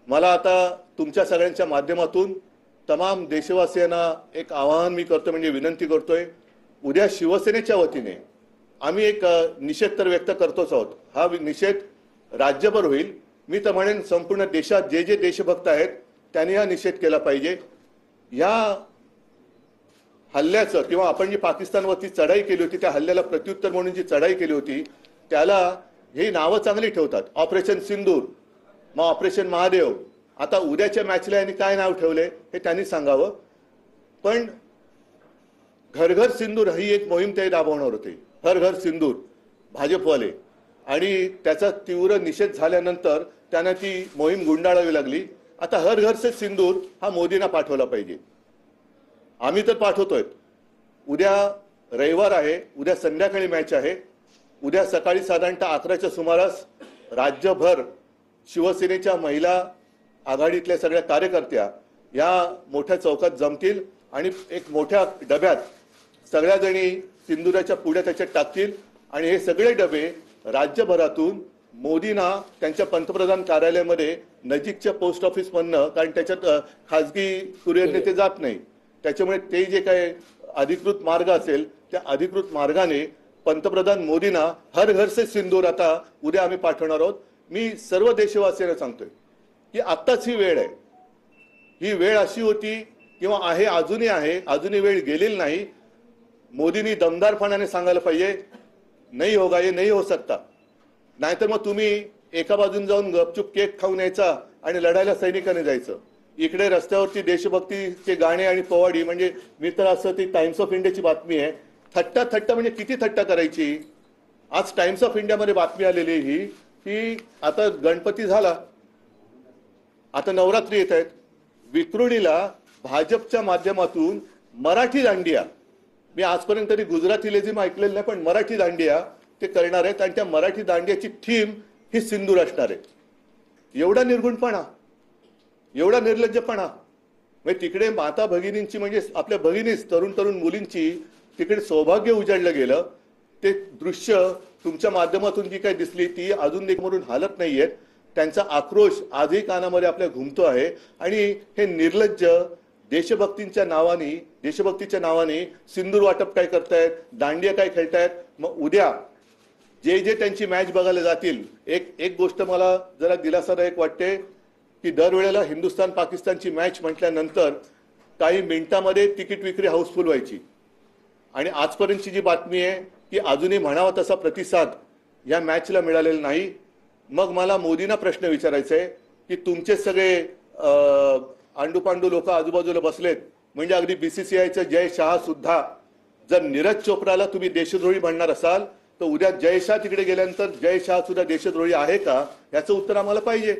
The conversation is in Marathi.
मला आता तुमच्या सगळ्यांच्या माध्यमातून तमाम देशवासियांना एक आवाहन मी करतो, म्हणजे विनंती करतोय। उद्या शिवसेनेच्या वतीने आम्ही एक निषेध तर व्यक्त करतोच आहोत। हा निषेध राज्यभर होईल। मी तर म्हणेन संपूर्ण देशात जे जे देशभक्त आहेत त्यांनी हा निषेध केला पाहिजे। या हल्ल्याचं किंवा आपण जी पाकिस्तानवरती चढाई केली होती त्या हल्ल्याला प्रत्युत्तर म्हणून जी चढाई केली होती त्याला हे नावं चांगली ठेवतात, ऑपरेशन सिंदूर, मग ऑपरेशन महादेव। आता उद्याच्या मॅचला यांनी काय नाव ठेवले हे त्यांनी सांगावं। पण घर घर सिंदूर ही एक मोहीम ते राबवणार होते, हर घर सिंदूर भाजपवाले, आणि त्याचा तीव्र निषेध झाल्यानंतर त्यांना ती मोहीम गुंडाळावी लागली। आता हर घर से सिंदूर हा मोदींना पाठवला पाहिजे। आम्ही तर पाठवतोय। उद्या रविवार आहे, उद्या संध्याकाळी मॅच आहे। उद्या सकाळी साधारणतः 11च्या सुमारास राज्यभर शिवसेनेच्या महिला आघाडीतल्या सगळ्या कार्यकर्त्या या मोठ्या चौकात जमतील आणि एक मोठ्या डब्यात सगळ्या जणी सिंदुराच्या पुढ्या त्याच्यात टाकतील आणि हे सगळे डबे राज्यभरातून मोदींना त्यांच्या पंतप्रधान कार्यालयामध्ये नजीकच्या पोस्ट ऑफिस मधनं, कारण त्याच्यात खासगी कुरिअरने ते जात नाही, त्याच्यामुळे ते जे काही अधिकृत मार्ग असेल त्या अधिकृत मार्गाने पंतप्रधान मोदींना हर घर से सिंदूर आता उद्या आम्ही पाठवणार आहोत। मी सर्व देशवासियांना सांगतोय की आत्ताच ही वेळ आहे। ही वेळ अशी होती किंवा आहे, अजूनही आहे, अजूनही वेळ गेलेली नाही। मोदींनी दमदारपणाने सांगायला पाहिजे, नाही होगा, ये नहीं हो सकता। नाहीतर मग तुम्ही एका बाजून जाऊन गपचूप केक खाऊन यायचा आणि लढायला सैनिकाने जायचं। इकडे रस्त्यावरती देशभक्तीचे गाणे आणि पोवाडी, म्हणजे मी तर असं ती टाइम्स ऑफ इंडियाची बातमी आहे, थट्टा म्हणजे किती थट्टा करायची। आज टाइम्स ऑफ इंडियामध्ये बातमी आलेली ही की आता गणपती झाला, आता नवरात्री येत आहेत, विक्रोळीला भाजपच्या माध्यमातून मराठी दांडिया, मी आजपर्यंत तरी गुजराती लेझिम ऐकलेलं नाही, पण मराठी दांडिया ते करणार आहेत आणि त्या मराठी दांडियाची थीम ही सिंदूर असणार आहे। एवढा निर्गुणपणा, एवढा निर्लज्जपणा, म्हणजे तिकडे माता भगिनींची, म्हणजे आपल्या भगिनीच तरुण तरुण मुलींची तिकडे सौभाग्य उजाडलं गेलं। ते दृश्य तुमच्या माध्यमातून जी काही दिसली ती अजून देखील हालत नाहीयेत। त्यांचा आक्रोश आजही कानामध्ये आपल्या घुमतो आहे आणि हे निर्लज्ज देशभक्तीच्या नावाने सिंदूर वाटप काय करतायत, दांडिया काय खेळतायत। मग उद्या जे जे त्यांची मॅच बघायला जातील, एक गोष्ट मला जरा दिलासादायक वाटते की दरवेळेला हिंदुस्थान पाकिस्तानची मॅच म्हटल्यानंतर काही मिनिटांमध्ये तिकीट विक्री हाऊसफुल व्हायची, आणि आजपर्यंतची जी बातमी आहे की अजूनही म्हणावा तसा प्रतिसाद या मॅचला मिळालेला नाही। मग मला मोदींना प्रश्न विचारायचा आहे की तुमचे सगळे आंडूपांडू लोक आजूबाजूला बसलेत, म्हणजे अगदी बीसीसीआयचे जय शहा सुद्धा जर नीरज चोप्राला तुम्ही देशद्रोही म्हणणार असाल तर उद्या जय शहा तिकडे गेल्यानंतर जय शहा सुद्धा देशद्रोही आहे का याचं उत्तर आम्हाला पाहिजे।